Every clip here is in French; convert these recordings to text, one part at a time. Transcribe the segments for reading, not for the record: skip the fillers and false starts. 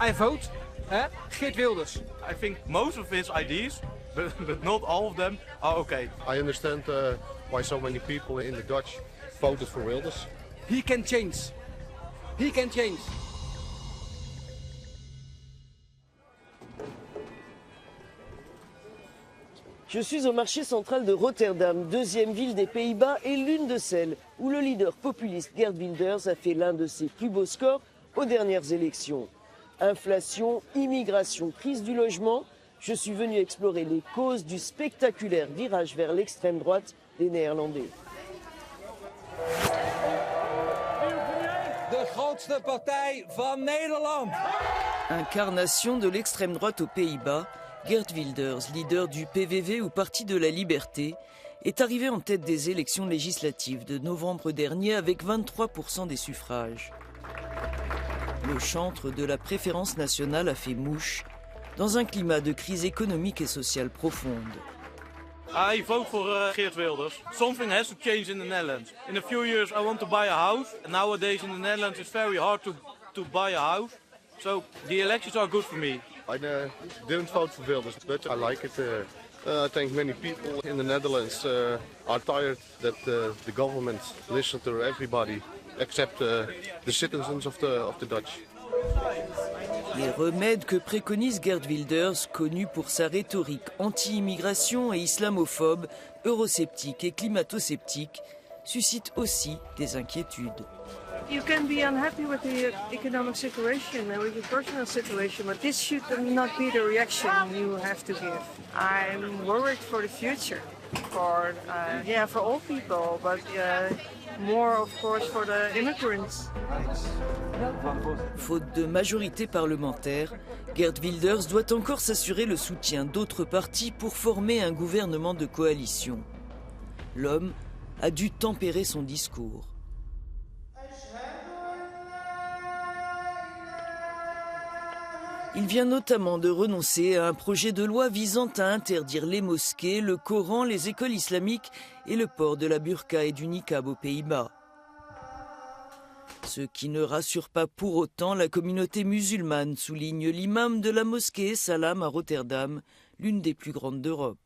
I vote Geert Wilders. I think most of his ideas, but not all of them, are okay. I understand why so many people in the Dutch voted for Wilders. He can change. He can change. Je suis au marché central de Rotterdam, deuxième ville des Pays-Bas et l'une de celles où le leader populiste Geert Wilders a fait l'un de ses plus beaux scores aux dernières élections. Inflation, immigration, crise du logement, je suis venu explorer les causes du spectaculaire virage vers l'extrême droite des Néerlandais. De grootste partij van Nederland. Incarnation de l'extrême droite aux Pays-Bas, Geert Wilders, leader du PVV ou Parti de la Liberté, est arrivé en tête des élections législatives de novembre dernier avec 23% des suffrages. Le chantre de la préférence nationale a fait mouche dans un climat de crise économique et sociale profonde. I vote for Geert Wilders. Something has to change in the Netherlands. In a few years I want to buy a house. And nowadays in the Netherlands it's very hard to buy a house. So the elections are good for me. I didn't vote for Wilders, but I like it. I think many people in the Netherlands are tired that the government listens to everybody except the citizens of the Dutch. Les remèdes que préconise Geert Wilders, connu pour sa rhétorique anti-immigration et islamophobe, eurosceptique et climato-sceptique, suscitent aussi des inquiétudes. You can be unhappy with the economic situation and with your personal situation, but this should not be the reaction you have to give. I'm worried for the future, for all people, but more of course for the immigrants. Faute de majorité parlementaire, Geert Wilders doit encore s'assurer le soutien d'autres partis pour former un gouvernement de coalition. L'homme a dû tempérer son discours. Il vient notamment de renoncer à un projet de loi visant à interdire les mosquées, le Coran, les écoles islamiques et le port de la burqa et du niqab aux Pays-Bas. Ce qui ne rassure pas pour autant la communauté musulmane, souligne l'imam de la mosquée Salam à Rotterdam, l'une des plus grandes d'Europe.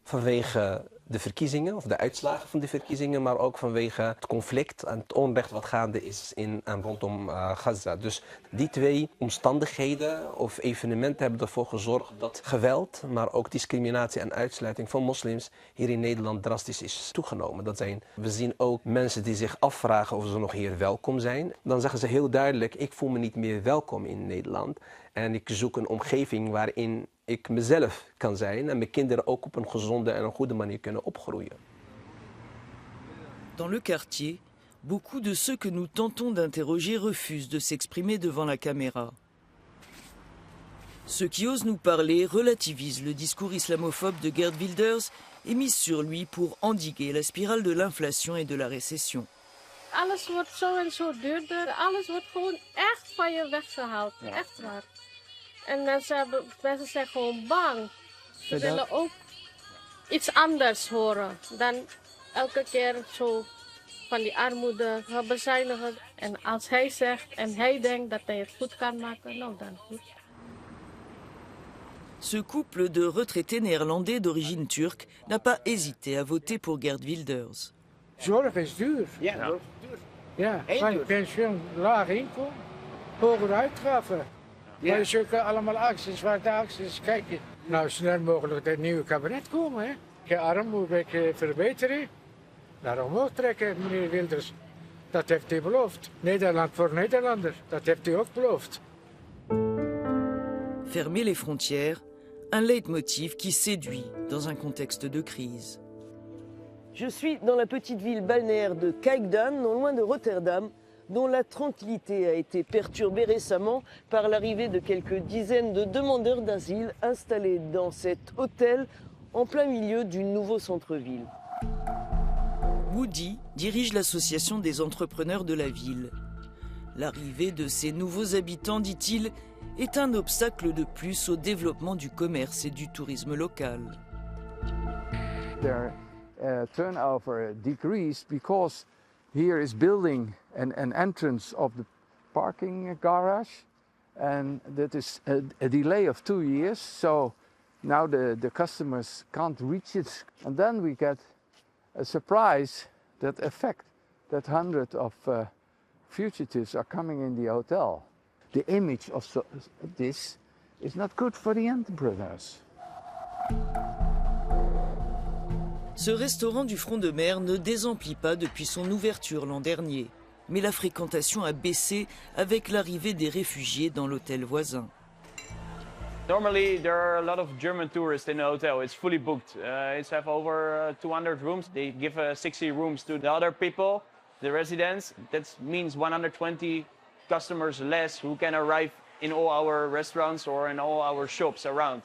Vanwege de verkiezingen, of de uitslagen van de verkiezingen, maar ook vanwege het conflict en het onrecht wat gaande is in en rondom Gaza. Dus die twee omstandigheden of evenementen hebben ervoor gezorgd dat geweld, maar ook discriminatie en uitsluiting van moslims hier in Nederland drastisch is toegenomen. We zien ook mensen die zich afvragen of ze nog hier welkom zijn. Dan zeggen ze heel duidelijk, ik voel me niet meer welkom in Nederland en ik zoek een omgeving waarin ik mezelf kan zijn en mijn kinderen ook op een gezonde en een goede manier kunnen opgroeien. Dans le quartier, beaucoup de ceux que nous tentons d'interroger refusent de s'exprimer devant la caméra. Ceux qui osent nous parler relativisent le discours islamophobe de Geert Wilders et misent sur lui pour endiguer la spirale de l'inflation et de la récession. Alles wordt zo en zo duurder, alles wordt gewoon echt van je weggehaald, echt waar. En mensen zijn gewoon bang. Ze willen ook iets anders horen dan elke keer zo van die armoede bezuinigen. En als hij zegt en hij denkt dat hij het goed kan maken, nou dan goed. Ce couple de retraités néerlandais d'origine turque n'a pas hésité à voter pour Geert Wilders. Zorg is duur. Ja, van pensioen, laag inkomen, hogere uitgaven. Maar je zoekt allemaal acties, zwarte acties. Kijk, nou snel mogelijk het nieuwe kabinet komen. Hè? Je armoede verbeteren. Naar omhoog trekken, meneer Wilders. Dat heeft hij beloofd. Nederland voor Nederlander, dat heeft hij ook beloofd. Fermer les frontières, un leitmotiv qui séduit dans un contexte de crise. Je suis dans la petite ville balnéaire de Kijkduin, non loin de Rotterdam, dont la tranquillité a été perturbée récemment par l'arrivée de quelques dizaines de demandeurs d'asile installés dans cet hôtel en plein milieu du nouveau centre-ville. Woody dirige l'association des entrepreneurs de la ville. L'arrivée de ces nouveaux habitants, dit-il, est un obstacle de plus au développement du commerce et du tourisme local. Their turnover decreased because here is building an entrance of the parking garage and that is a delay of 2 years. So now the customers can't reach it, and then we get a surprise that effect that hundreds of fugitives are coming in the hotel. The image of this is not good for the entrepreneurs. Ce restaurant du front de mer ne désemplit pas depuis son ouverture l'an dernier. Mais la fréquentation a baissé avec l'arrivée des réfugiés dans l'hôtel voisin. Normally there are a lot of German tourists in the hotel. It's fully booked. It's have over 200 rooms. They give 60 rooms to the other people, the residents. That means 120 customers less who can arrive in all our restaurants or in all our shops around.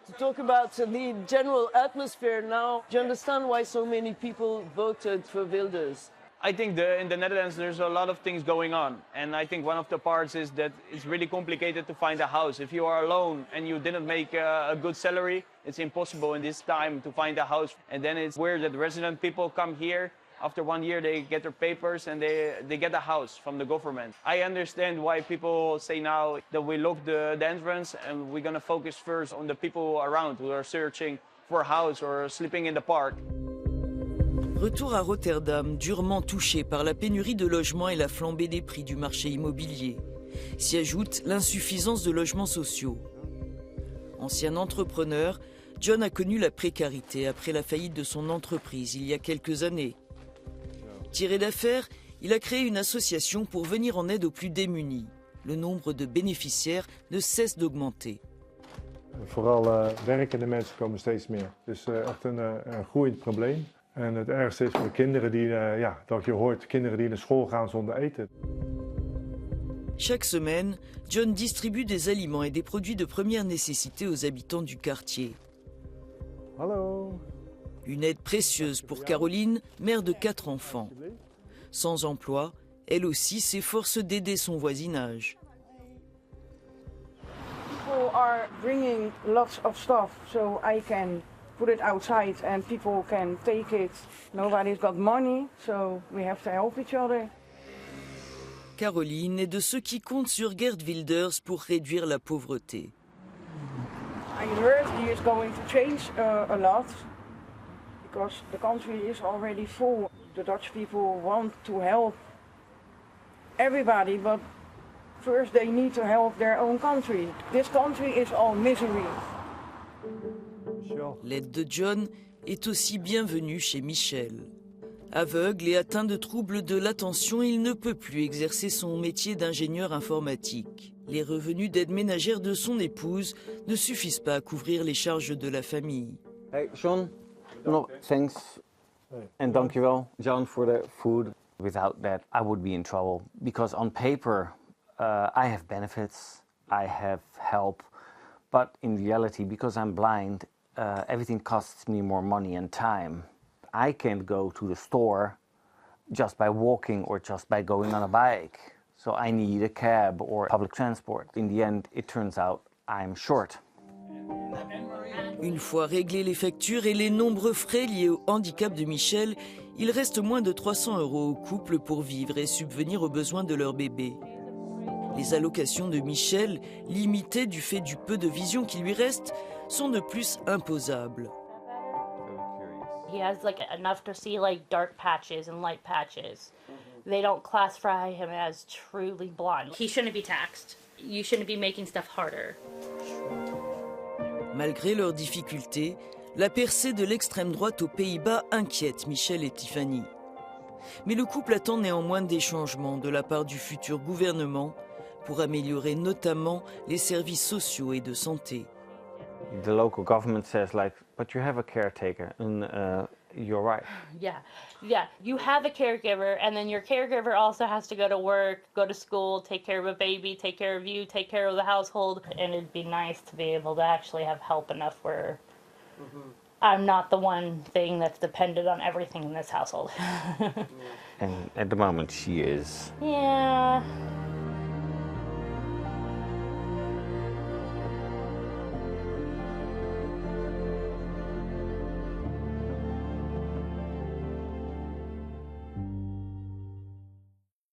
To talk about the general atmosphere now, do you understand why so many people voted for Wilders? I think in the Netherlands there's a lot of things going on, and I think one of the parts is that it's really complicated to find a house. If you are alone and you didn't make a good salary, it's impossible in this time to find a house. And then it's weird that resident people come here. After 1 year they get their papers and they get a house from the government. I understand why people say now that we lock the entrance and we're going to focus first on the people around who are searching for a house or sleeping in the park. Retour à Rotterdam, durement touché par la pénurie de logements et la flambée des prix du marché immobilier. S'y ajoute l'insuffisance de logements sociaux. Ancien entrepreneur, John a connu la précarité après la faillite de son entreprise il y a quelques années. Tiré d'affaires, il a créé une association pour venir en aide aux plus démunis. Le nombre de bénéficiaires ne cesse d'augmenter. Vooral werkende mensen komen steeds meer. Het is echt een groeiend probleem. En het ergste is voor de kinderen die, dat je hoort, kinderen die naar school gaan zonder eten. Chaque semaine, John distribue des aliments et des produits de première nécessité aux habitants du quartier. Hallo. Une aide précieuse pour Caroline, mère de 4 enfants. Sans emploi, elle aussi s'efforce d'aider son voisinage. People are bringing lots of stuff, so I can put it outside and people can take it. Nobody's got money, so we have to help each other. Caroline est de ceux qui comptent sur Geert Wilders pour réduire la pauvreté. I heard he is going to change a lot because the country is already full. The Dutch people want to help everybody, but first they need to help their own country. This country is all misery. L'aide de John est aussi bienvenue chez Michel. Aveugle et atteint de troubles de l'attention, il ne peut plus exercer son métier d'ingénieur informatique. Les revenus d'aide ménagère de son épouse ne suffisent pas à couvrir les charges de la famille. Hey John, no, thanks and dankjewel John for the food. Without that I would be in trouble because on paper I have benefits, I have help, but in reality because I'm blind, everything costs me more money and time. I can't go to the store just by walking or just by going on a bike. So I need a cab or public transport. In the end, it turns out I'm short. Une fois réglées les factures et les nombreux frais liés au handicap de Michel, il reste moins de 300 € au couple pour vivre et subvenir aux besoins de leur bébé. Les allocations de Michel, limitées du fait du peu de vision qui lui reste, sont de plus imposables. He has like enough to see like dark patches and light patches. They don't classify him as truly blind. He shouldn't be taxed. You shouldn't be making stuff harder. Malgré leurs difficultés, la percée de l'extrême droite aux Pays-Bas inquiète Michel et Tiffany. Mais le couple attend néanmoins des changements de la part du futur gouvernement pour améliorer notamment les services sociaux et de santé. The local government says like, but you have a caretaker, and you're right. Yeah. You have a caregiver, and then your caregiver also has to go to work, go to school, take care of a baby, take care of you, take care of the household. And it'd be nice to be able to actually have help enough where I'm not the one thing that's dependent on everything in this household. And at the moment she is. Yeah.